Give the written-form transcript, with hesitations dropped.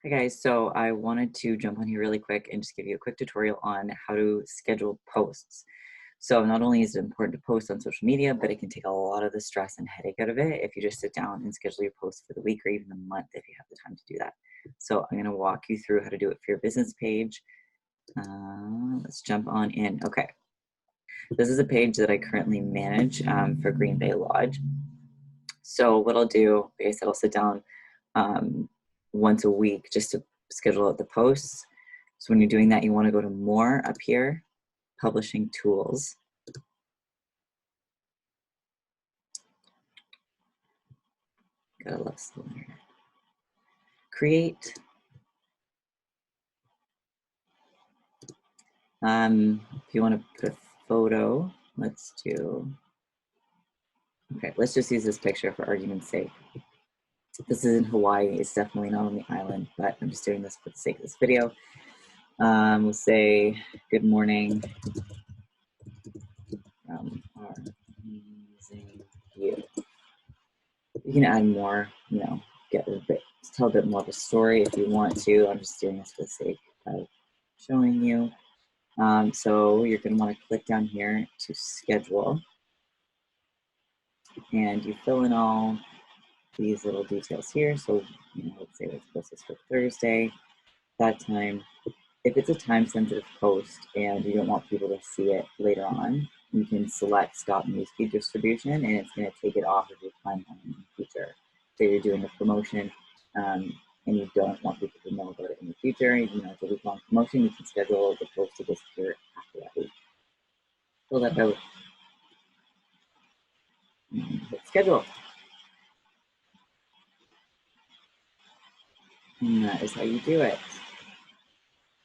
Hi guys, so I wanted to jump on here really quick and just give you a quick tutorial on how to schedule posts. So not only is it important to post on social media, but it can take a lot of the stress and headache out of it if you just sit down and schedule your posts for the week or even the month if you have the time to do that. So I'm going to walk you through how to do it for your business page. Let's jump on in. Okay, this is a page that I currently manage for Green Bay Lodge. So what I'll do, like I said, I'll sit down um, once a week just to schedule out the posts. So when you're doing that, you want to go to more up here, publishing tools. Gotta love slow here. Create. If you want to put a photo, let's do, okay, let's just use this picture for argument's sake. This is in Hawaii. It's definitely not on the island, but I'm just doing this for the sake of this video. We'll say, good morning from our amazing view. You can add more, get a bit, tell a bit more of a story if you want to. I'm just doing this for the sake of showing you. So you're going to want to click down here to schedule, and you fill in all these little details here. So, let's say let's post this for Thursday, that time. If it's a time-sensitive post and you don't want people to see it later on, you can select Stop Newsfeed Distribution, and it's going to take it off of your timeline in the future. So you're doing a promotion, and you don't want people to know about it in the future. It's a week-long promotion. You can schedule the post to disappear after that week. Fill that out. Hit schedule. And that is how you do it.